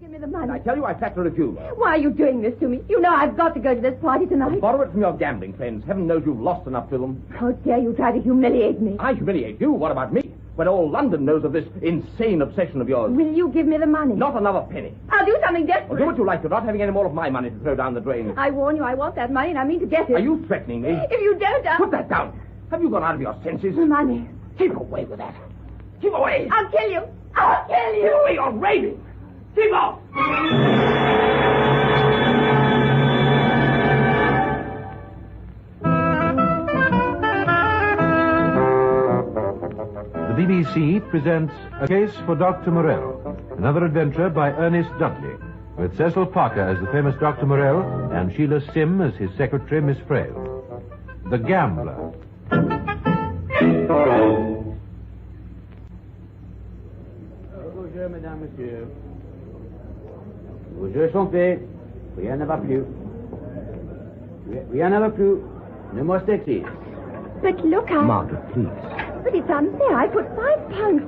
Give me the money. I tell you, I flat to refuse. Why are you doing this to me? You know I've got to go to this party tonight. Borrow it from your gambling friends. Heaven knows you've lost enough to them. How dare you try to humiliate me? I humiliate you? What about me? When all London knows of this insane obsession of yours. Will you give me the money? Not another penny. I'll do something desperate. Well, do what you like. You're not having any more of my money to throw down the drain. I warn you, I want that money and I mean to get it. Are you threatening me? If you don't, Put that down. Have you gone out of your senses? The money. Keep away with that. Keep away. I'll kill you. I'll kill you. Keep away. You're raving. Keep off. The BBC presents A Case for Dr. Morelle, another adventure by Ernest Dudley, with Cecil Parker as the famous Dr. Morelle and Sheila Sim as his secretary, Miss Frail. The Gambler. Bonjour, mesdames, messieurs. Vos jeux sont faits. Rien ne va plus. Rien ne va plus. No more sexy. But look, Margaret, please. But it's unfair. I put £5.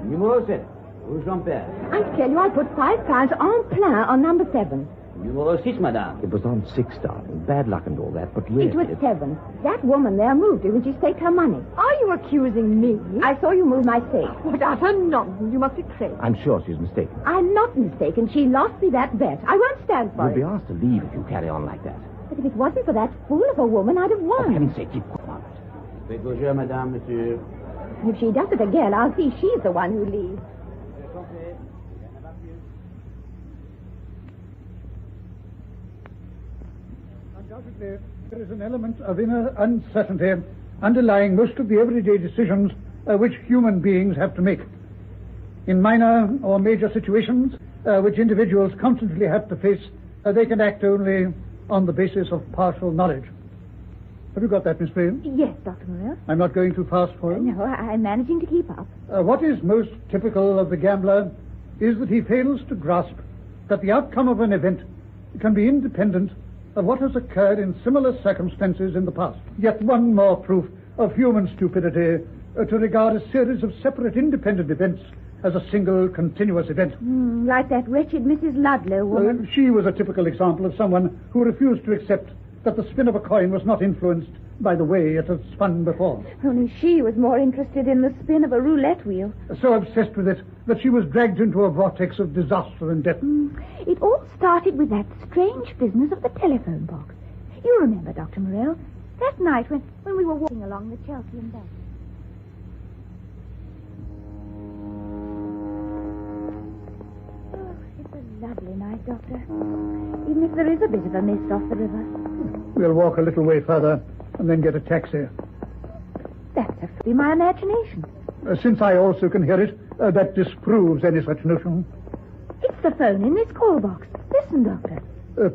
Numéro 7. Rouge Jean-Pierre. I tell you, I put £5 en plein on number 7. Numéro 6, madame. It was on 6, darling. Bad luck and all that, but really... It was 7. That woman there moved it when she staked her money. Are you accusing me? I saw you move my safe. What utter nonsense. You must be crazy. I'm sure she's mistaken. I'm not mistaken. She lost me that bet. I won't stand for You'll it. be asked to leave if you carry on like that. But if it wasn't for that fool of a woman, I'd have For won. heaven's sake, keep quiet. Faites vos jeux, madame, monsieur. If she does it again, I'll see she's the one who leaves. Undoubtedly, there is an element of inner uncertainty underlying most of the everyday decisions which human beings have to make. In minor or major situations which individuals constantly have to face, they can act only on the basis of partial knowledge. Have you got that, Miss Frail? Yes, Dr. Morelle. I'm not going too fast for you. No, I'm managing to keep up. What is most typical of the gambler is that he fails to grasp that the outcome of an event can be independent of what has occurred in similar circumstances in the past. Yet one more proof of human stupidity to regard a series of separate independent events as a single continuous event. Like that wretched Mrs. Ludlow woman. She was a typical example of someone who refused to accept that the spin of a coin was not influenced by the way it had spun before. Only she was more interested in the spin of a roulette wheel. So obsessed with it that she was dragged into a vortex of disaster and death. It all started with that strange business of the telephone box. You remember, Dr. Morelle, that night when we were walking along the Chelsea Embankment. Oh, it's a lovely night, Doctor. Even if there is a bit of a mist off the river. We'll walk a little way further and then get a taxi. That's a be my imagination. Since I also can hear it, that disproves any such notion. It's the phone in this call box. Listen, Doctor.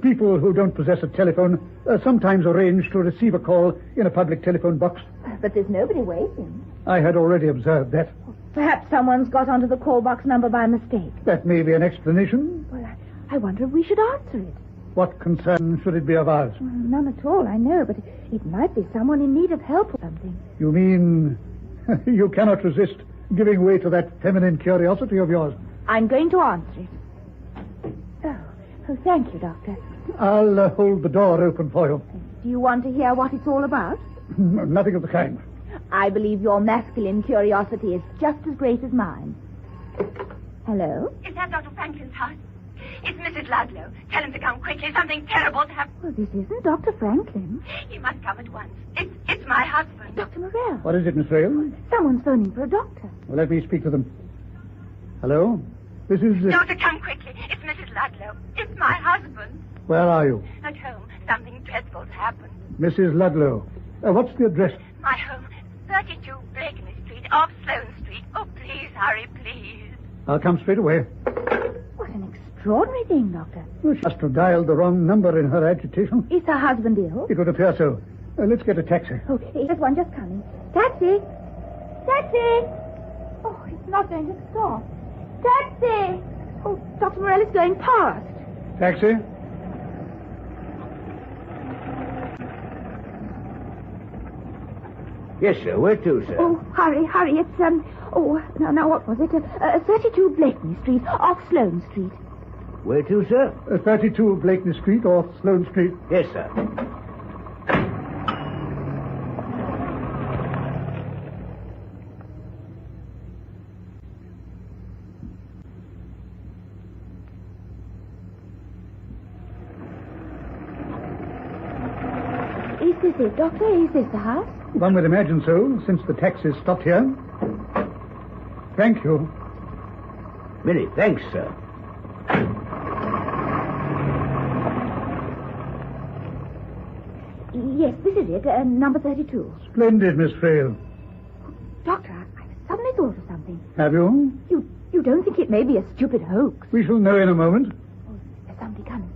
People who don't possess a telephone sometimes arrange to receive a call in a public telephone box. But there's nobody waiting. I had already observed that. Perhaps someone's got onto the call box number by mistake. That may be an explanation. Well, I wonder if we should answer it. What concern should it be of ours? Well, none at all, I know, but it might be someone in need of help or something. You mean you cannot resist giving way to that feminine curiosity of yours? I'm going to answer it. Oh, thank you, Doctor. I'll hold the door open for you. Do you want to hear what it's all about? Nothing of the kind. I believe your masculine curiosity is just as great as mine. Hello? Is that Dr. Franklin's house? It's Mrs. Ludlow. Tell him to come quickly. Something terrible has happened. Well, this isn't Dr. Franklin. He must come at once. It's my husband. Dr. Morelle. What is it, Miss Frail? Someone's phoning for a doctor. Well, let me speak to them. Hello? This is... Doctor, come quickly. It's Mrs. Ludlow. It's my husband. Where are you? At home. Something dreadful's happened. Mrs. Ludlow. What's the address? My home. 32 Blakeney Street, off Sloane Street. Oh, please hurry, please. I'll come straight away. What an extraordinary thing, Doctor. Well, she must have dialed the wrong number in her agitation. Is her husband ill? It would appear so. Let's get a taxi. Oh, there's one just coming. Taxi! Taxi! Oh, it's not going to stop. Taxi! Oh, Dr. Morelle is going past. Taxi? Yes, sir. Where to, sir? Oh, hurry. It's, now what was it? 32 Blakeney Street, off Sloane Street. Where to, sir? 32 Blakeney Street off Sloane Street. Yes, sir. Is this it, Doctor? Is this the house? One would imagine so, since the taxi stopped here. Thank you. Many thanks, sir. Yes, this is it, number 32. Splendid, Miss Frail. Doctor, I suddenly thought of something. Have you? You don't think it may be a stupid hoax? We shall know in a moment. Oh, there's somebody coming.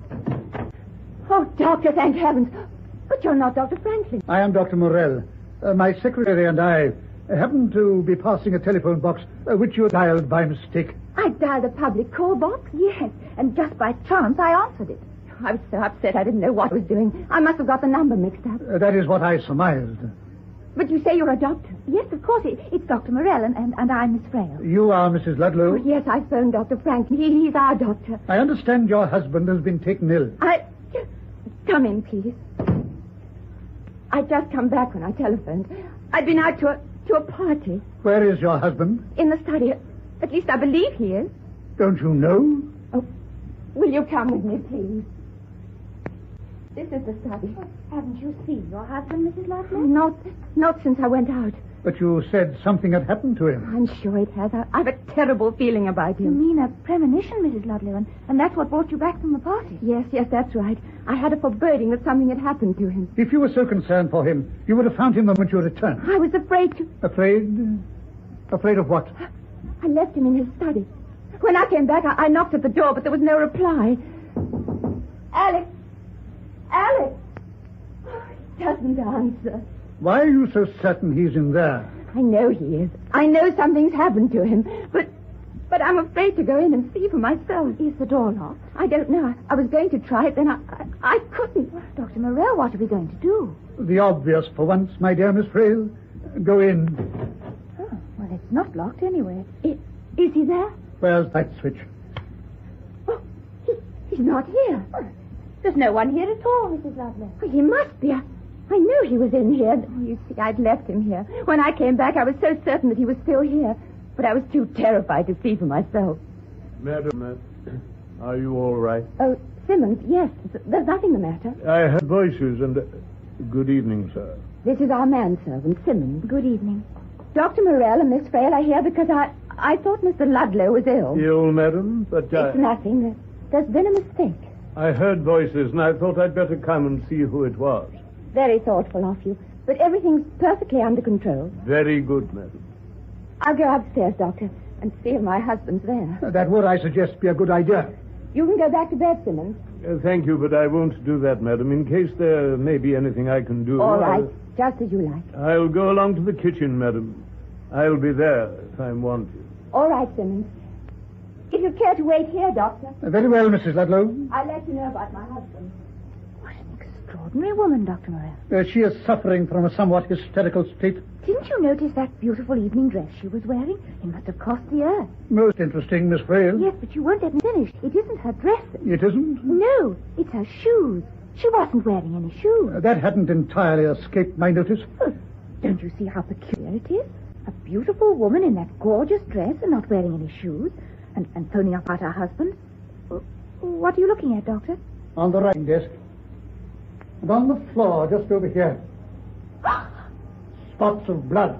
Oh, Doctor, thank heavens. But you're not Dr. Franklin. I am Dr. Morelle. My secretary and I happened to be passing a telephone box which you dialed by mistake. I dialed a public call box? Yes, and just by chance I answered it. I was so upset I didn't know what I was doing. I must have got the number mixed up. That is what I surmised. But you say you're a doctor? Yes, of course. It's Dr. Morelle, and I'm Miss Frail. You are Mrs. Ludlow? Oh, yes, I phoned Dr. Franklin. He's our doctor. I understand your husband has been taken ill. Come in, please. I'd just come back when I telephoned. I'd been out to a party. Where is your husband? In the study. At least I believe he is. Don't you know? Oh, will you come with me, please? This is the study. Haven't you seen your husband, Mrs. Ludlow? Not since I went out. But you said something had happened to him. I'm sure it has. I've a terrible feeling about him. You mean a premonition, Mrs. Ludlow, and that's what brought you back from the party? Yes, that's right. I had a foreboding that something had happened to him. If you were so concerned for him, you would have found him the moment you returned. I was afraid to... Afraid? Afraid of what? I left him in his study. When I came back, I knocked at the door, but there was no reply. Alex! Oh, he doesn't answer. Why are you so certain he's in there? I know he is. I know something's happened to him. But I'm afraid to go in and see for myself. Is the door locked? I don't know. I was going to try it, then I couldn't. Dr. Morelle, what are we going to do? The obvious for once, my dear Miss Frail. Go in. Oh, well, it's not locked anyway. Is he there? Where's that switch? Oh, he's not here. There's no one here at all, Mrs. Ludlow. Well, he must be. I knew he was in here. You see, I'd left him here. When I came back, I was so certain that he was still here. But I was too terrified to see for myself. Madam, are you all right? Oh, Simmons, yes. There's nothing the matter. I heard voices and... Good evening, sir. This is our manservant, Simmons. Good evening. Dr. Morelle and Miss Frail are here because I thought Mr. Ludlow was ill. Ill, madam? But It's nothing. There's been a mistake. I heard voices, and I thought I'd better come and see who it was. Very thoughtful of you. But everything's perfectly under control. Very good, madam. I'll go upstairs, Doctor, and see if my husband's there. That would, I suggest, be a good idea. You can go back to bed, Simmons. Thank you, but I won't do that, madam, in case there may be anything I can do. All right, just as you like. I'll go along to the kitchen, madam. I'll be there if I'm wanted. All right, Simmons. If you care to wait here, Doctor. Very well, Mrs. Ludlow. I'll let you know about my husband. What an extraordinary woman, Dr. Morelle. She is suffering from a somewhat hysterical state. Didn't you notice that beautiful evening dress she was wearing? It must have cost the earth. Most interesting, Miss Frail. Yes, but you won't let me finish. It isn't her dress. It isn't? No, it's her shoes. She wasn't wearing any shoes. That hadn't entirely escaped my notice. Oh, don't you see how peculiar it is? A beautiful woman in that gorgeous dress and not wearing any shoes, and phoning up about her husband. What are you looking at, Doctor? On the writing desk. And on the floor, just over here. Spots of blood.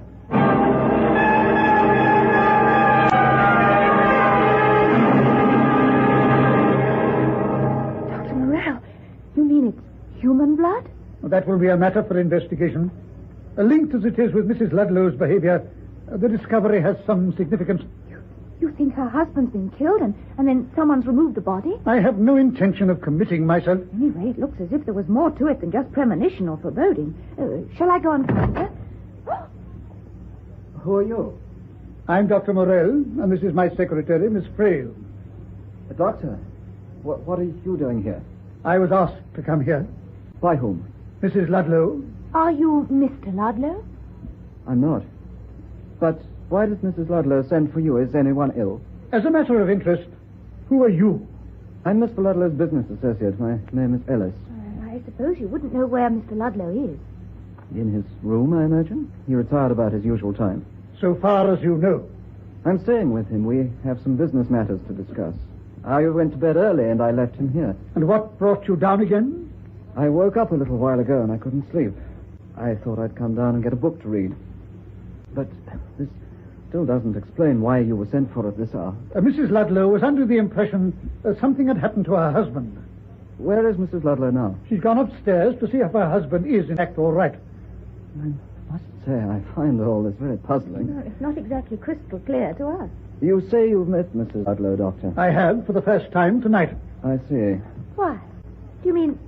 Dr. Morelle, you mean it's human blood? That will be a matter for investigation. Linked as it is with Mrs. Ludlow's behavior, the discovery has some significance. You think her husband's been killed and then someone's removed the body? I have no intention of committing myself. Anyway, it looks as if there was more to it than just premonition or foreboding. Shall I go and find her? Who are you? I'm Dr. Morelle, and this is my secretary, Miss Frail. Doctor, what are you doing here? I was asked to come here. By whom? Mrs. Ludlow. Are you Mr. Ludlow? I'm not. But why does Mrs. Ludlow send for you? Is anyone ill? As a matter of interest, who are you? I'm Mr. Ludlow's business associate. My name is Ellis. I suppose you wouldn't know where Mr. Ludlow is. In his room, I imagine? He retired about his usual time. So far as you know. I'm staying with him. We have some business matters to discuss. I went to bed early and I left him here. And what brought you down again? I woke up a little while ago and I couldn't sleep. I thought I'd come down and get a book to read. But this still doesn't explain why you were sent for at this hour. Mrs. Ludlow was under the impression something had happened to her husband. Where is Mrs. Ludlow now? She's gone upstairs to see if her husband is, in fact, all right. I must say, I find all this very puzzling. No, it's not exactly crystal clear to us. You say you've met Mrs. Ludlow, Doctor? I have, for the first time tonight. I see. Why? Do you mean...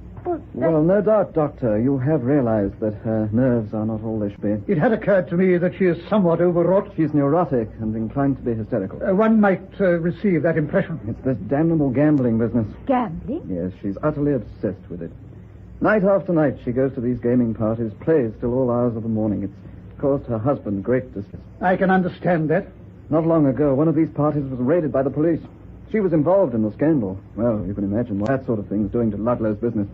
Well, no doubt, Doctor, you have realized that her nerves are not all they should be. It had occurred to me that she is somewhat overwrought. She's neurotic and inclined to be hysterical. One might receive that impression. It's this damnable gambling business. Gambling? Yes, she's utterly obsessed with it. Night after night, she goes to these gaming parties, plays till all hours of the morning. It's caused her husband great distress. I can understand that. Not long ago, one of these parties was raided by the police. She was involved in the scandal. Well, you can imagine what that sort of thing is doing to Ludlow's business.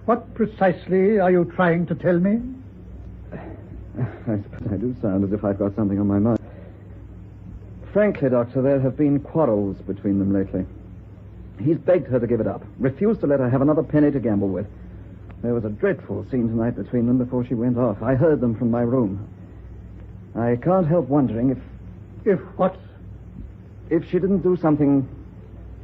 What precisely are you trying to tell me? I suppose I do sound as if I've got something on my mind. Frankly, Doctor, there have been quarrels between them lately. He's begged her to give it up, refused to let her have another penny to gamble with. There was a dreadful scene tonight between them before she went off. I heard them from my room. I can't help wondering if... If what? If she didn't do something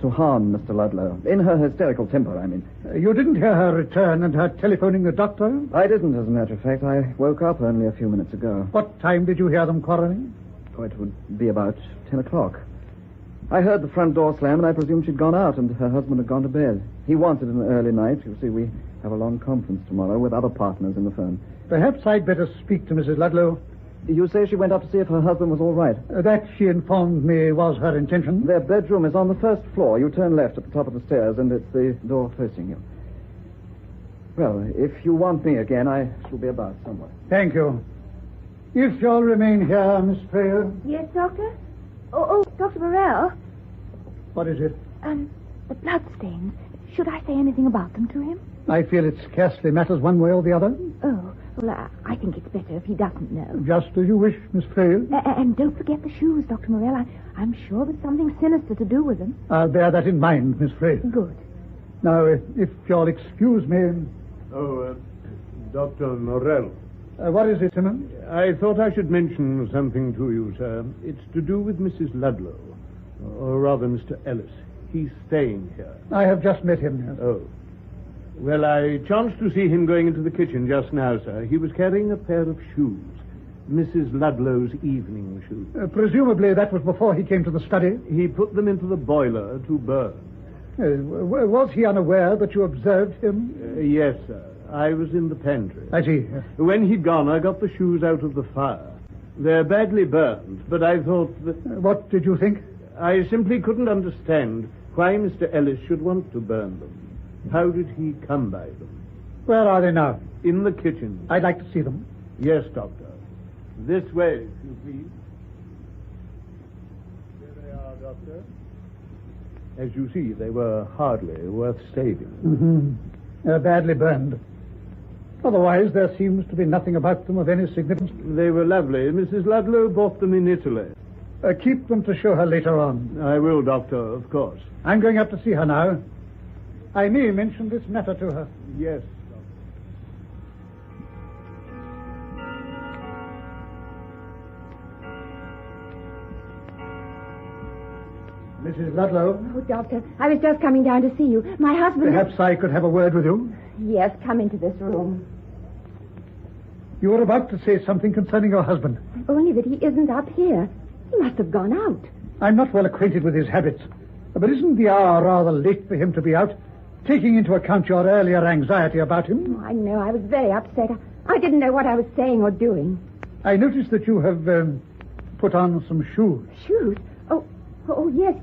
to harm Mr. Ludlow. In her hysterical temper, I mean. You didn't hear her return and her telephoning the doctor? I didn't, as a matter of fact. I woke up only a few minutes ago. What time did you hear them quarreling? Oh, it would be about 10 o'clock. I heard the front door slam, and I presumed she'd gone out, and her husband had gone to bed. He wanted an early night. You see, we have a long conference tomorrow with other partners in the firm. Perhaps I'd better speak to Mrs. Ludlow. You say she went up to see if her husband was all right? That, she informed me, was her intention. Their bedroom is on the first floor. You turn left at the top of the stairs, and it's the door facing you. Well, if you want me again, I shall be about somewhere. Thank you. If you'll remain here, Miss Frail. Yes, Doctor? Oh, Dr. Morelle. What is it? The bloodstains. Should I say anything about them to him? I feel it scarcely matters one way or the other. Oh, well, I think it's better if he doesn't know. Just as you wish, Miss Frail. And don't forget the shoes, Dr. Morelle. I'm sure there's something sinister to do with them. I'll bear that in mind, Miss Frail. Good. Now, if you'll excuse me... Oh, Dr. Morelle. What is it, Simmons? I thought I should mention something to you, sir. It's to do with Mrs. Ludlow. Or rather, Mr. Ellis. He's staying here. I have just met him. Yes. Oh. Well, I chanced to see him going into the kitchen just now, sir. He was carrying a pair of shoes. Mrs. Ludlow's evening shoes. Presumably that was before he came to the study. He put them into the boiler to burn. Was he unaware that you observed him? Yes, sir. I was in the pantry. I see. When he'd gone, I got the shoes out of the fire. They're badly burned, but I thought that... What did you think? I simply couldn't understand why Mr. Ellis should want to burn them. How did he come by them? Where are they now? In the kitchen. I'd like to see them. Yes, Doctor. This way, if you please. Here they are, Doctor. As you see, they were hardly worth saving. Mm-hmm. They're badly burned. Otherwise, there seems to be nothing about them of any significance. They were lovely. Mrs. Ludlow bought them in Italy. Keep them to show her later on. I will, Doctor, of course. I'm going up to see her now. I may mention this matter to her. Yes, Mrs. Ludlow. Oh, Doctor, I was just coming down to see you. My husband... Perhaps I could have a word with you. Yes, come into this room. You were about to say something concerning your husband. Only that he isn't up here. He must have gone out. I'm not well acquainted with his habits. But isn't the hour rather late for him to be out? Taking into account your earlier anxiety about him. Oh, I know. I was very upset. I didn't know what I was saying or doing. I noticed that you have put on some shoes. Shoes? Oh, yes.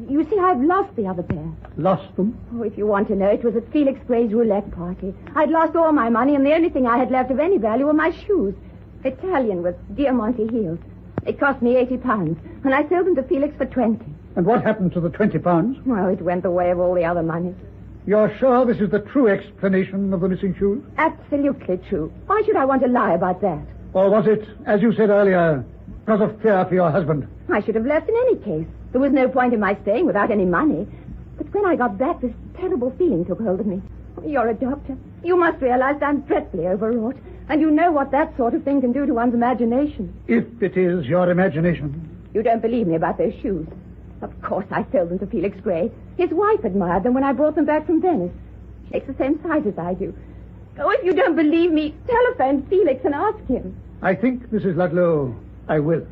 You see, I've lost the other pair. Lost them? Oh, if you want to know, it was at Felix Gray's roulette party. I'd lost all my money, and the only thing I had left of any value were my shoes. Italian with Diamante heels. It cost me £80, and I sold them to Felix for 20. And what happened to the £20? Well, it went the way of all the other money. You're sure this is the true explanation of the missing shoes? Absolutely true. Why should I want to lie about that? Or was it, as you said earlier, because of fear for your husband? I should have left in any case. There was no point in my staying without any money. But when I got back, this terrible feeling took hold of me. You're a doctor. You must realize I'm dreadfully overwrought. And you know what that sort of thing can do to one's imagination. If it is your imagination. You don't believe me about those shoes. Of course I sold them to Felix Gray. His wife admired them when I brought them back from Venice. She takes the same size as I do. Oh, if you don't believe me, telephone Felix and ask him. I think, Mrs. Ludlow, I will.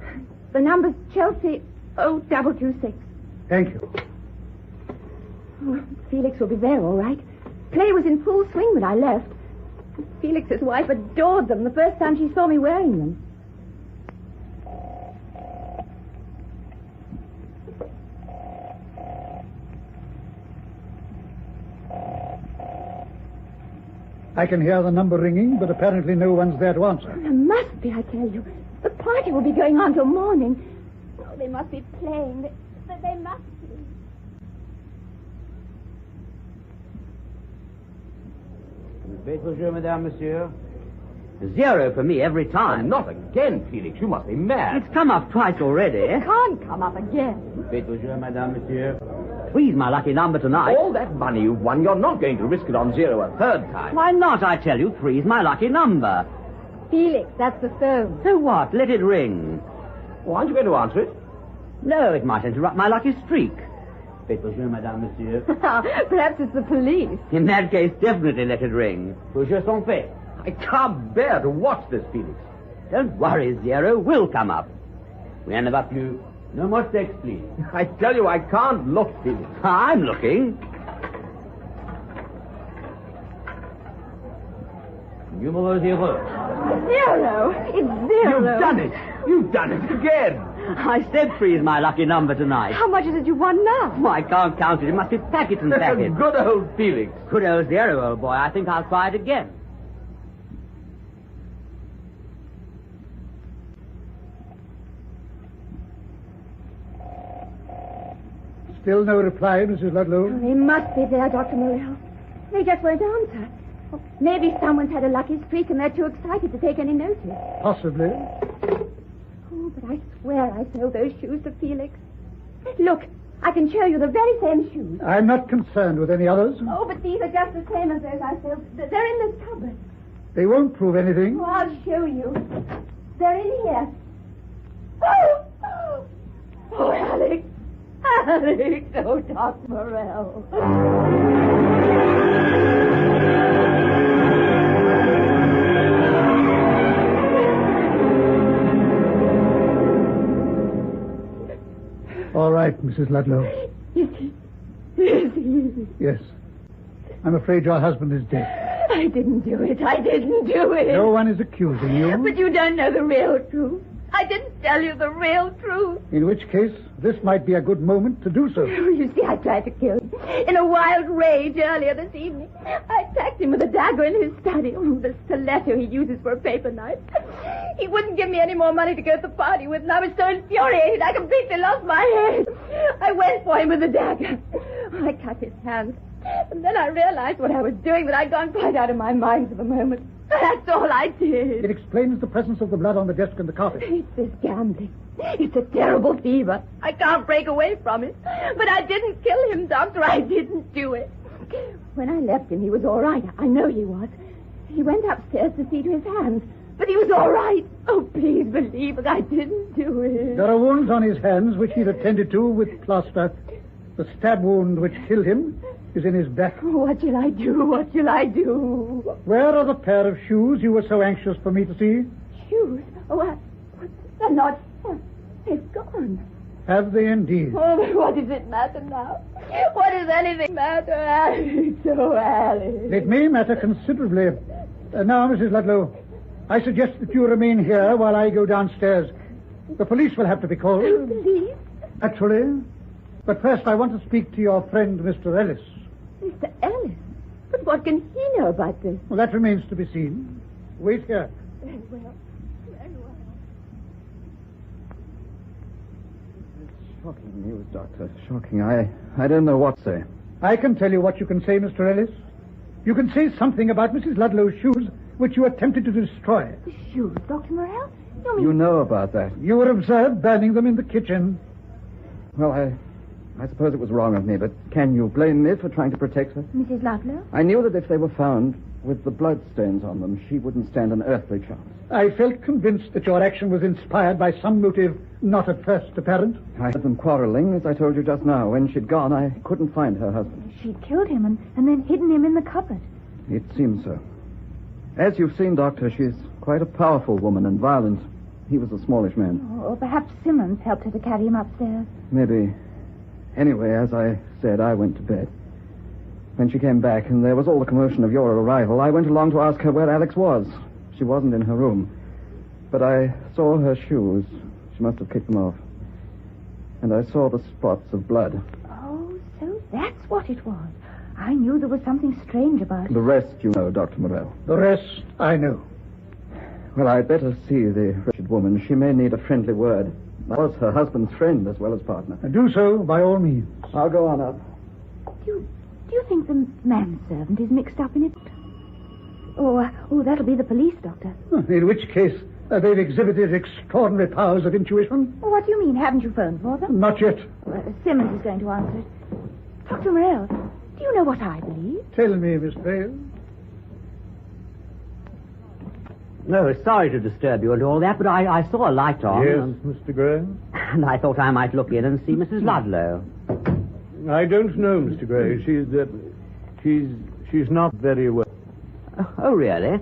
The number's Chelsea 0226. Thank you. Oh, Felix will be there, all right. Play was in full swing when I left. Felix's wife adored them the first time she saw me wearing them. I can hear the number ringing, but apparently no one's there to answer. There must be, I tell you. The party will be going on till morning. Oh, they must be playing. They must be. Faithful jeu, madame, monsieur. 0 for me every time. Not again, Felix. You must be mad. It's come up twice already. It can't come up again. Faithful jeu, madame, monsieur. 3's my lucky number tonight. All that money you've won, you're not going to risk it on 0 a third time. Why not, I tell you? 3's my lucky number. Felix, that's the phone. So what? Let it ring. Well, aren't you going to answer it? No, it might interrupt my lucky streak. Faithful jeu, madame, monsieur. Perhaps it's the police. In that case, definitely let it ring. Vos jeux sont faits. I can't bear to watch this, Felix. Don't worry, 0 will come up. Rien ne va plus. No more sex, please. I tell you, I can't look, Felix. I'm looking. Numero 0. 0. It's 0. You've done it. You've done it again. I said 3's my lucky number tonight. How much is it you won now? Oh, I can't count it. It must be packets and packets. Good old Felix. Good old 0, old boy. I think I'll try it again. Still no reply, Mrs. Ludlow? Oh, they must be there, Dr. Morelle. They just won't answer. Oh, maybe someone's had a lucky streak and they're too excited to take any notice. Possibly. Oh, but I swear I sold those shoes to Felix. Look, I can show you the very same shoes. I'm not concerned with any others. Oh, but these are just the same as those I sold. They're in this cupboard. They won't prove anything. Oh, I'll show you. They're in here. Oh! Oh, Alex! Alex! Oh, Dr. Morelle. All right, Mrs. Ludlow. Is he? Is he? Yes. I'm afraid your husband is dead. I didn't do it. I didn't do it. No one is accusing you. But you don't know the real truth. I didn't tell you the real truth. In which case, this might be a good moment to do so. You see, I tried to kill him. In a wild rage earlier this evening. I attacked him with a dagger in his study. Oh, the stiletto he uses for a paper knife. He wouldn't give me any more money to go to the party with, and I was so infuriated I completely lost my head. I went for him with the dagger. I cut his hands. And then I realized what I was doing, that I'd gone quite out of my mind for the moment. That's all I did. It explains the presence of the blood on the desk and the carpet. It's this gambling. It's a terrible fever. I can't break away from it. But I didn't kill him, Doctor. I didn't do it. When I left him, he was all right. I know he was. He went upstairs to see to his hands. But he was all right. Oh, please believe that I didn't do it. There are wounds on his hands which he'd attended to with plaster. The stab wound which killed him is in his back. Oh, what shall I do? What shall I do? Where are the pair of shoes you were so anxious for me to see? Shoes? Oh, they're not... They've gone. Have they indeed? Oh, but what does it matter now? What does anything matter, Alex? Oh, Alex. It may matter considerably. Now, Mrs. Ludlow, I suggest that you remain here while I go downstairs. The police will have to be called. Police? Actually. But first, I want to speak to your friend, Mr. Ellis. Mr. Ellis? But what can he know about this? Well, that remains to be seen. Wait here. Very well. Shocking news, Doctor. Shocking. I don't know what to say. I can tell you what you can say, Mr. Ellis. You can say something about Mrs. Ludlow's shoes, which you attempted to destroy. The shoes, Dr. Morelle? You mean... You know about that. You were observed burning them in the kitchen. Well, I suppose it was wrong of me, but can you blame me for trying to protect her? Mrs. Ludlow? I knew that if they were found with the blood stains on them, she wouldn't stand an earthly chance. I felt convinced that your action was inspired by some motive not at first apparent. I heard them quarreling, as I told you just now. When she'd gone, I couldn't find her husband. She'd killed him and then hidden him in the cupboard. It seems so. As you've seen, Doctor, she's quite a powerful woman and violent. He was a smallish man. Or perhaps Simmons helped her to carry him upstairs. Maybe. Anyway, as I said, I went to bed. When she came back, and there was all the commotion of your arrival, I went along to ask her where Alex was. She wasn't in her room. But I saw her shoes. She must have kicked them off. And I saw the spots of blood. Oh, so that's what it was. I knew there was something strange about it. The rest you know, Dr. Morelle. The rest I know. Well, I'd better see the wretched woman. She may need a friendly word. I was her husband's friend as well as partner. Do so, by all means. I'll go on up. Do you think the manservant is mixed up in it? Oh, that'll be the police, Doctor. In which case, they've exhibited extraordinary powers of intuition. What do you mean? Haven't you phoned for them? Not yet. Simmons is going to answer it. Dr. Morelle, do you know what I believe? Tell me, Miss Vale. No, sorry to disturb you and all that, but I saw a light on. Yes, Mr. Gray? And I thought I might look in and see Mrs. Ludlow. I don't know, Mr. Gray. She's not very well. Oh, really?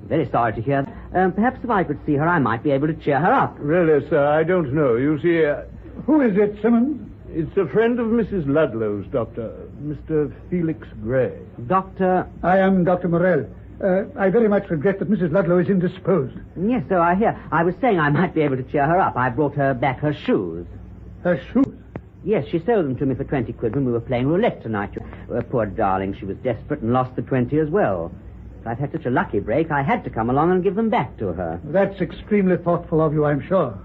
Very sorry to hear. Perhaps if I could see her, I might be able to cheer her up. Really, sir, I don't know. You see, Who is it, Simmons? it's a friend of Mrs. Ludlow's, Doctor. Mr. Felix Gray. Doctor... I am Dr. Morelle. I very much regret that Mrs. Ludlow is indisposed. Yes, so I hear. I was saying I might be able to cheer her up. I brought her back her shoes. Her shoes? Yes, she sold them to me for 20 quid when we were playing roulette tonight. Poor darling, she was desperate and lost the 20 as well. I've had such a lucky break, I had to come along and give them back to her. That's extremely thoughtful of you, I'm sure.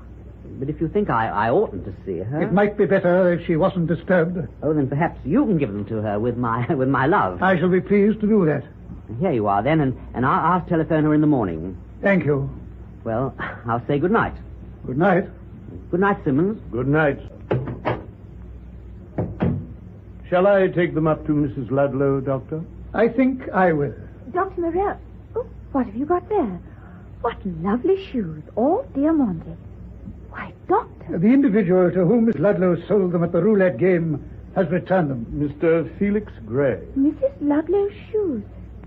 But if you think I oughtn't to see her... It might be better if she wasn't disturbed. Oh, then perhaps you can give them to her with my love. I shall be pleased to do that. Here you are, then, and I'll telephone her in the morning. Thank you. Well, I'll say good night. Good night. Good night, Simmons. Good night. Shall I take them up to Mrs. Ludlow, Doctor? I think I will. Dr. Morelle, what have you got there? What lovely shoes, all diamante. Why, Doctor. The individual to whom Miss Ludlow sold them at the roulette game has returned them. Mr. Felix Gray. Mrs. Ludlow's shoes.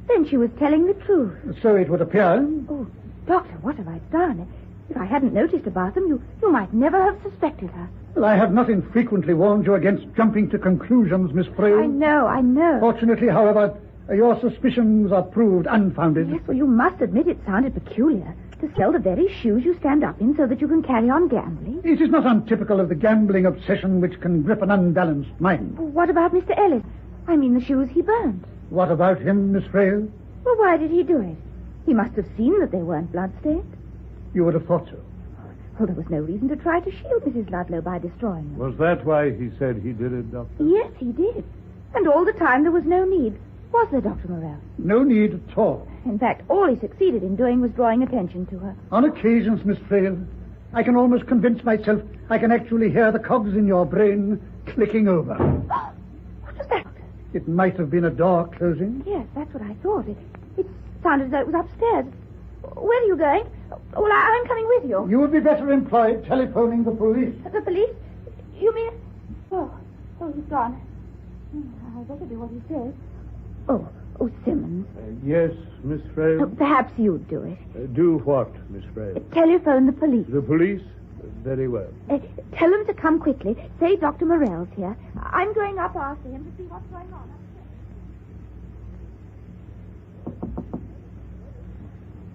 Then she was telling the truth. So it would appear. Oh, Doctor, what have I done? If I hadn't noticed about them, you might never have suspected her. Well, I have not infrequently warned you against jumping to conclusions, Miss Frail. I know. Fortunately, however, your suspicions are proved unfounded. Yes, well, you must admit it sounded peculiar to sell the very shoes you stand up in so that you can carry on gambling. It is not untypical of the gambling obsession which can grip an unbalanced mind. What about Mr. Ellis? I mean the shoes he burned. What about him, Miss Frail? Well, why did he do it? He must have seen that they weren't bloodstained. You would have thought so. Well, there was no reason to try to shield Mrs. Ludlow by destroying them. Was that why he said he did it, Doctor? Yes, he did. And all the time there was no need. Was there, Dr. Morelle? No need at all. In fact, all he succeeded in doing was drawing attention to her. On occasions, Miss Frail, I can almost convince myself I can actually hear the cogs in your brain clicking over. What was that? It might have been a door closing. Yes, that's what I thought. It sounded as though it was upstairs. Where are you going? Well, I'm coming with you. You would be better employed telephoning the police. The police? You mean... Oh, he's gone. I'd better do what he says. Oh, Simmons. Yes, Miss Frail. Perhaps you'd do it. Do what, Miss Frail? Telephone the police. The police? Very well. Tell them to come quickly. Say Dr. Morelle's here. I'm going up after him to see what's going on.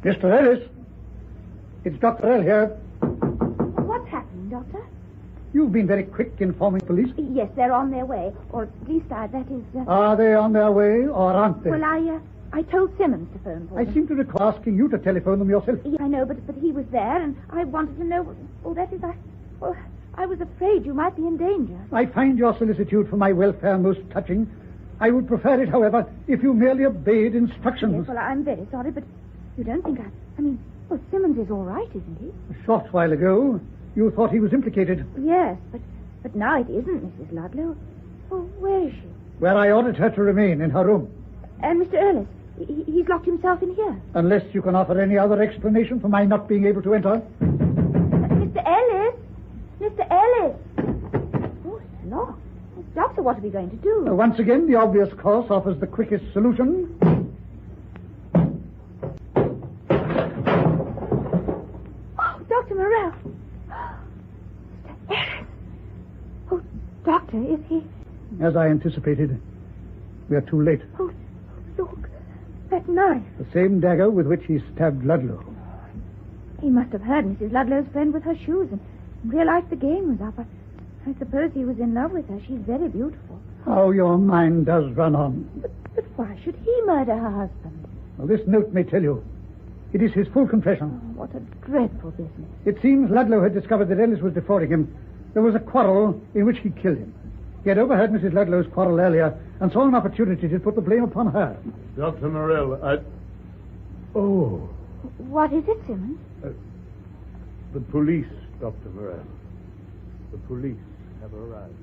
Mr. Ellis, it's Dr. Morelle here. What's happening, Doctor? You've been very quick informing police. Yes, they're on their way. Or at least that is... Are they on their way or aren't they? Well, I told Simmons to phone for them. I seem to recall asking you to telephone them yourself. Yeah, I know, but he was there, and I wanted to know... Oh, that is... I was afraid you might be in danger. I find your solicitude for my welfare most touching. I would prefer it, however, if you merely obeyed instructions. Yes, well, I'm very sorry, but you don't think I mean, well, Simmons is all right, isn't he? A short while ago, you thought he was implicated. Yes, but now it isn't, Mrs. Ludlow. Oh, where is she? Where I ordered her to remain, in her room. And Mr. Ellis, he's locked himself in here. Unless you can offer any other explanation for my not being able to enter. Mr. Ellis! Mr. Ellis! Oh, it's locked. Doctor, what are we going to do? Once again, the obvious course offers the quickest solution. Oh, Dr. Morelle. Mr. Ellis. Oh, Doctor, is he... As I anticipated, we are too late. Oh, look. That knife. The same dagger with which he stabbed Ludlow. He must have heard Mrs. Ludlow's friend with her shoes and realized the game was up. I suppose he was in love with her. She's very beautiful. How your mind does run on. But why should he murder her husband? Well, this note may tell you. It is his full confession. Oh, what a dreadful business. It seems Ludlow had discovered that Ellis was defrauding him. There was a quarrel in which he killed him. He had overheard Mrs. Ludlow's quarrel earlier and saw an opportunity to put the blame upon her. Dr. Morelle, Oh. What is it, Simmons? The police, Dr. Morelle. The police have arrived.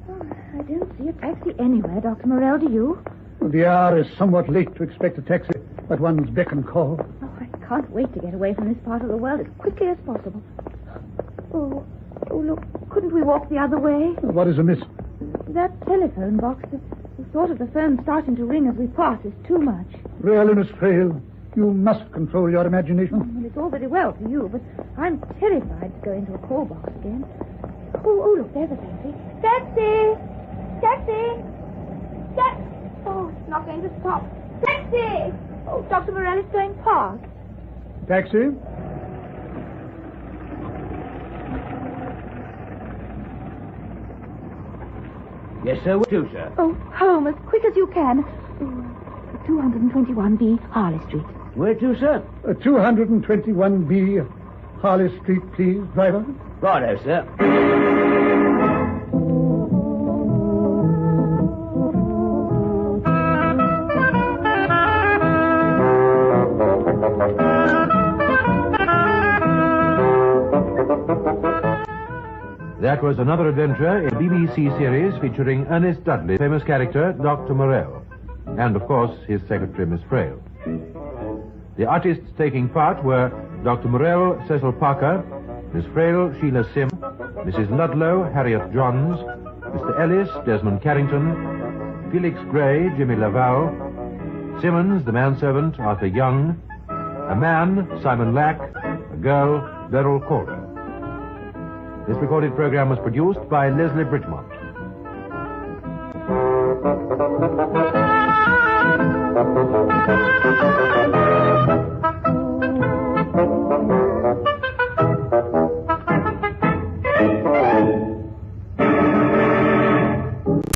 Oh, I don't see a taxi anywhere, Dr. Morelle, do you? The hour is somewhat late to expect a taxi at one's beck and call. Oh, I can't wait to get away from this part of the world as quickly as possible. Oh, look, couldn't we walk the other way? What is amiss? That telephone box, the thought of the phone starting to ring as we pass is too much. Really, Miss Frail, you must control your imagination. Well, it's all very well for you, but I'm terrified to go into a call box again. Oh, look, there's a taxi. Taxi! Taxi! Oh, it's not going to stop. Taxi! Oh, Dr. Morelle is going past. Taxi? Yes, sir. Where to, sir? Oh, home as quick as you can. 221B Harley Street. Where to, sir? 221B Harley Street, please, driver. Righto, sir. That was another adventure, a BBC series featuring Ernest Dudley, famous character Dr. Morelle, and of course his secretary, Miss Frail. The artists taking part were Dr. Morelle, Cecil Parker, Miss Frail, Sheila Sim, Mrs. Ludlow, Harriet Johns, Mr. Ellis, Desmond Carrington, Felix Gray, Jimmy Laval, Simmons, the manservant, Arthur Young, a man, Simon Lack, a girl, Beryl Calder. This recorded program was produced by Leslie Bridgemont.